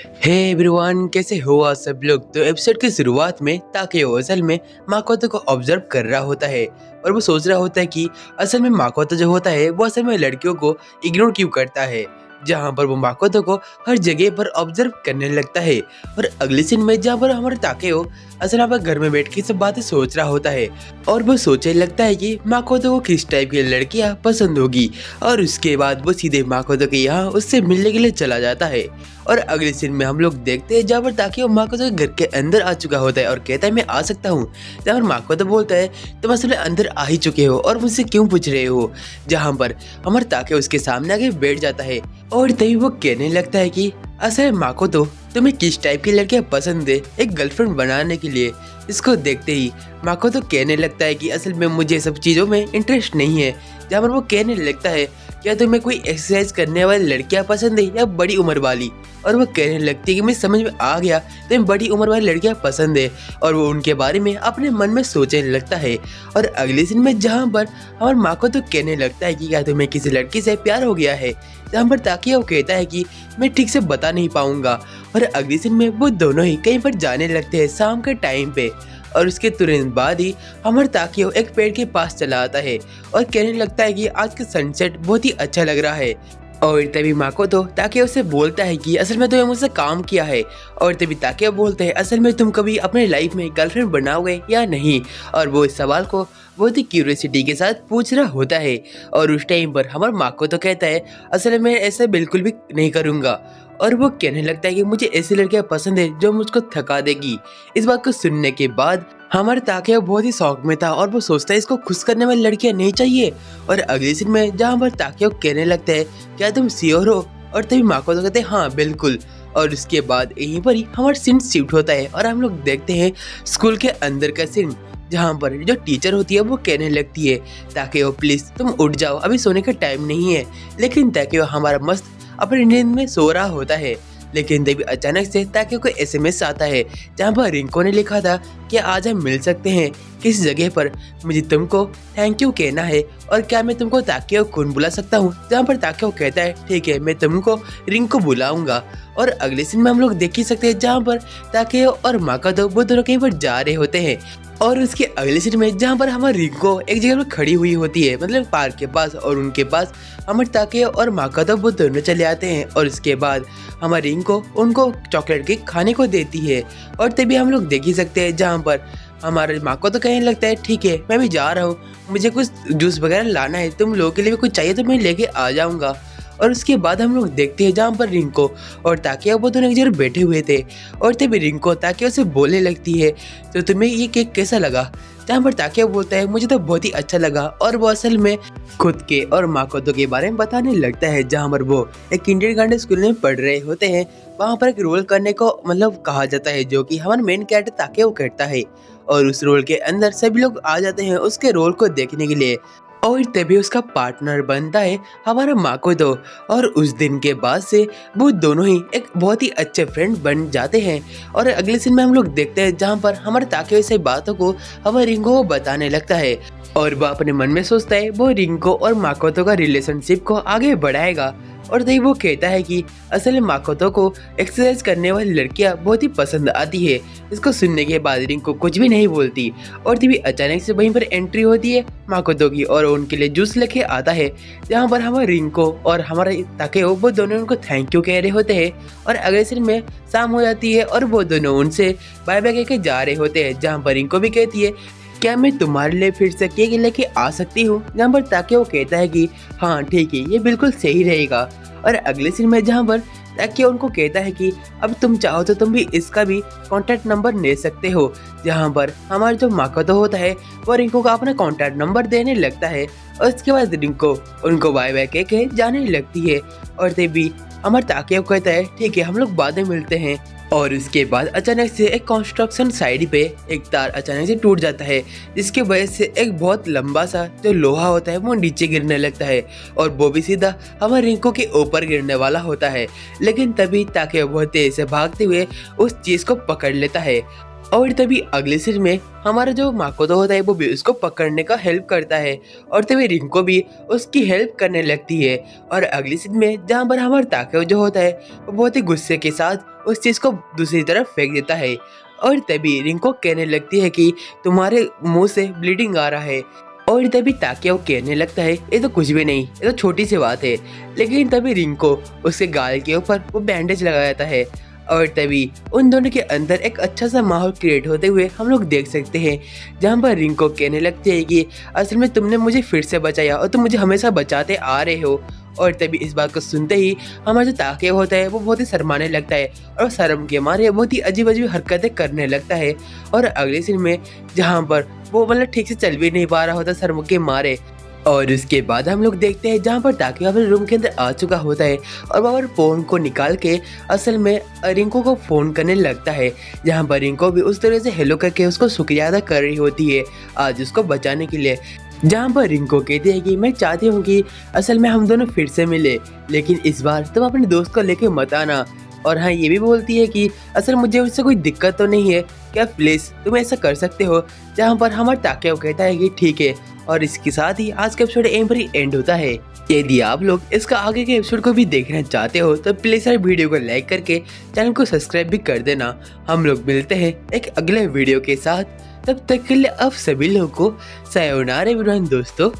Hey everyone, कैसे हो आप सब लोग। तो एपिसोड की शुरुआत में ताकेयो असल में माकोतो को ऑब्जर्व कर रहा होता है और वो सोच रहा होता है कि असल में माकोतो जो होता है वो असल में लड़कियों को इग्नोर क्यों करता है। जहाँ पर वो माकोतो को हर जगह पर ऑब्जर्व करने लगता है। और अगले सीन में जहाँ पर हमारे ताकेयो असल में घर में बैठ के सब बातें सोच रहा होता है और वो सोचने लगता है कि माकोतो को किस टाइप की लड़कियाँ पसंद होगी। और उसके बाद वो सीधे माकोतो के यहाँ उससे मिलने के लिए चला जाता है। और अगले सीन में हम लोग देखते हैं जहाँ पर ताकेयो माकोतो के घर के अंदर आ चुका होता है और कहता है मैं आ सकता हूँ। जहाँ पर माकोतो बोलता है तुम असल में अंदर आ ही चुके हो और मुझसे क्यों पूछ रहे हो। जहाँ पर हमारे ताकेयो उसके सामने आके बैठ जाता है और तभी वो कहने लगता है कि असल माकोतो तुम्हें किस टाइप की लड़कियाँ पसंद है एक गर्लफ्रेंड बनाने के लिए। इसको देखते ही माकोतो कहने लगता है कि असल में मुझे सब चीज़ों में इंटरेस्ट नहीं है। जहाँ पर वो कहने लगता है क्या तुम्हें कोई एक्सरसाइज करने वाली लड़कियाँ पसंद है या बड़ी उम्र वाली। और वो कहने लगती है कि मुझे समझ में आ गया तुम्हें बड़ी उम्र वाली लड़कियाँ पसंद है। और वो उनके बारे में अपने मन में सोचने लगता है। और अगले दिन में जहाँ पर हमारे माकोतो कहने लगता है कि क्या तुम्हें किसी लड़की से प्यार हो गया है। जहाँ पर ताकेयो कहता है कि मैं ठीक से बता नहीं पाऊंगा। और अगले दिन में वो दोनों ही कहीं पर जाने लगते हैं शाम के टाइम पे। और उसके तुरंत बाद ही हमारे ताकेयो एक पेड़ के पास चला आता है और कहने लगता है कि आज का सनसेट बहुत ही अच्छा लग रहा है। और तभी माकोतो ताकेयो से बोलता है कि असल में तुमने मुझसे काम किया है। और तभी ताकेयो बोलते हैं असल में तुम कभी अपने लाइफ में गर्लफ्रेंड बनाओगे या नहीं। और वो इस सवाल को बहुत ही क्यूरियोसिटी के साथ पूछ रहा होता है। और उस टाइम पर हमारा माकोतो कहता है असल में ऐसा बिल्कुल भी नहीं करूँगा। और वो कहने लगता है कि मुझे ऐसी लड़कियाँ पसंद है जो मुझको थका देगी। इस बात को सुनने के बाद हमारे ताकेयो बहुत ही शौक में था और वो सोचता है इसको खुश करने वाली लड़कियाँ नहीं चाहिए। और अगले सीन में जहाँ पर ताकेयो कहने लगता है क्या तुम श्योर हो। और तभी माकोतो कहते हैं हाँ बिल्कुल। और उसके बाद यहीं पर ही हमारा सीन शिफ्ट होता है और हम लोग देखते हैं स्कूल के अंदर का सीन। जहाँ पर जो टीचर होती है वो कहने लगती है ताकेयो प्लीज तुम उठ जाओ अभी सोने का टाइम नहीं है। लेकिन ताकेयो हमारा मस्त अपनी नींद में सो रहा होता है। लेकिन तभी अचानक से ताकेयो को एसएमएस आता है जहाँ पर रिंको ने लिखा था कि आज हम मिल सकते हैं किस जगह पर, मुझे तुमको थैंक यू कहना है और क्या मैं तुमको ताकेयो कुन बुला सकता हूँ। जहाँ पर ताकेयो कहता है ठीक है मैं तुमको रिंको बुलाऊंगा। और अगले सीन में हम लोग देख ही सकते हैं जहाँ पर ताकेयो और माकोतो वो दोनों कहीं पर जा रहे होते हैं। और उसके अगले सीन में जहाँ पर हमारी रिंको एक जगह पर खड़ी हुई होती है मतलब पार्क के पास और उनके पास हमारे ताकेयो और माकोतो वो दोनों चले आते हैं। और उसके बाद हमारी रिंको उनको चॉकलेट केक खाने को देती है। और तभी हम लोग देख ही सकते हैं जहाँ पर हमारे माकोतो कहने लगता है ठीक है मैं भी जा रहा हूँ, मुझे कुछ जूस वगैरह लाना है, तुम लोगों के लिए भी कुछ चाहिए तो मैं लेके आ जाऊँगा। और उसके बाद हम लोग देखते हैं जहाँ पर रिंको और ताकेयो वो दोनों एक जगह बैठे हुए थे। और तभी रिंको ताकेयो से बोलने लगती है तो तुम्हें ये केक कैसा लगा। जहाँ पर ताकेयो बोलता है मुझे तो बहुत ही अच्छा लगा। और वो असल में खुद के और माकोतो के बारे में बताने लगता है जहाँ पर वो एक किंडरगार्टन स्कूल में पढ़ रहे होते हैं। वहाँ पर एक रोल करने को मतलब कहा जाता है जो कि हमारा मेन कैरेक्टर ताकेयो करता है। और उस रोल के अंदर सभी लोग आ जाते हैं उसके रोल को देखने के लिए। और तभी उसका पार्टनर बनता है हमारा माकोतो। और उस दिन के बाद से वो दोनों ही एक बहुत ही अच्छे फ्रेंड बन जाते हैं। और अगले सीन में हम लोग देखते हैं जहाँ पर हमारे ताकेयो से बातों को हमारे रिंको को बताने लगता है। और वह अपने मन में सोचता है वो रिंको और माकोतो का रिलेशनशिप को आगे बढ़ाएगा। और तभी वो कहता है कि असल में माकोतो को एक्सरसाइज करने वाली लड़कियां बहुत ही पसंद आती है। इसको सुनने के बाद रिंको कुछ भी नहीं बोलती। और तभी अचानक से वहीं पर एंट्री होती है माकोतो की और उनके लिए जूस लेके आता है। जहाँ पर हमारे रिंको और हमारे ताकेयो वो दोनों उनको थैंक यू कह रहे होते हैं। और अगले सीन में शाम हो जाती है और वो दोनों उनसे बाय बाय कह के जा रहे होते हैं। जहाँ पर रिंको भी कहती है क्या मैं तुम्हारे लिए फिर से केक लेके आ सकती हूँ। जहाँ पर ताकेयो कहता है कि हाँ ठीक है ये बिल्कुल सही रहेगा। और अगले सीन में जहाँ पर ताकेयो उनको कहता है कि अब तुम चाहो तो तुम भी इसका भी कॉन्टैक्ट नंबर ले सकते हो। जहाँ पर हमारा जो माकोतो होता है वो रिंको का अपना कॉन्टैक्ट नंबर देने लगता है। और उसके बाद रिंको उनको बाय बाय कह के जाने लगती है। और तभी हमारा ताकेयो कहता है ठीक है हम लोग बाद में मिलते हैं। और उसके बाद अचानक से एक कंस्ट्रक्शन साइट पे एक तार अचानक से टूट जाता है जिसके वजह से एक बहुत लंबा सा जो लोहा होता है वो नीचे गिरने लगता है। और वो भी सीधा हमारे रिंको के ऊपर गिरने वाला होता है। लेकिन तभी ताकेयो बहुत तेज से भागते हुए उस चीज को पकड़ लेता है। और तभी अगले सीन में हमारा जो माकोतो होता है वो भी उसको पकड़ने का हेल्प करता है और तभी रिंको भी उसकी हेल्प करने लगती है। और अगले सीन में जहाँ पर हमारा ताकेओ जो होता है वो बहुत ही गुस्से के साथ उस चीज़ को दूसरी तरफ फेंक देता है। और तभी रिंको कहने लगती है कि तुम्हारे मुंह से ब्लीडिंग आ रहा है। और तभी ताकेओ कहने लगता है ये तो कुछ भी नहीं, ये तो छोटी सी बात है। लेकिन तभी रिंको उसके गाल के ऊपर वो बैंडेज लगा देता है। और तभी उन दोनों के अंदर एक अच्छा सा माहौल क्रिएट होते हुए हम लोग देख सकते हैं, जहाँ पर रिंको कहने लगती है कि असल में तुमने मुझे फिर से बचाया और तुम मुझे हमेशा बचाते आ रहे हो। और तभी इस बात को सुनते ही हमारा जो ताकेओ होता है वो बहुत ही शर्माने लगता है और शर्म के मारे बहुत ही अजीब अजीब हरकतें करने लगता है। और अगले सीन में जहाँ पर वो मतलब ठीक से चल भी नहीं पा रहा होता शर्म के मारे। और उसके बाद हम लोग देखते हैं जहाँ पर ताकेओ अपने रूम के अंदर आ चुका होता है और वहाँ पर फ़ोन को निकाल के असल में रिंको को फ़ोन करने लगता है, जहाँ पर रिंको भी उस तरह से हेलो करके उसको शुक्रिया अदा कर रही होती है आज उसको बचाने के लिए। जहाँ पर रिंको कहती है कि मैं चाहती हूँ कि असल में हम दोनों फिर से मिले, लेकिन इस बार तुम अपने दोस्त को लेके मत आना। और हाँ, ये भी बोलती है कि असल मुझे उससे कोई दिक्कत तो नहीं है, क्या प्लीज़ तुम ऐसा कर सकते हो। जहाँ पर हमारा ताकेओ कहता है कि ठीक है। और इसके साथ ही आज का एपिसोड यहीं पर ही एंड होता है। यदि आप लोग इसका आगे के एपिसोड को भी देखना चाहते हो तो प्लीज़ यार वीडियो को लाइक करके चैनल को सब्सक्राइब भी कर देना। हम लोग मिलते हैं एक अगले वीडियो के साथ, तब तक के लिए आप सभी लोगों को सायोनारा एवरीवन दोस्तों।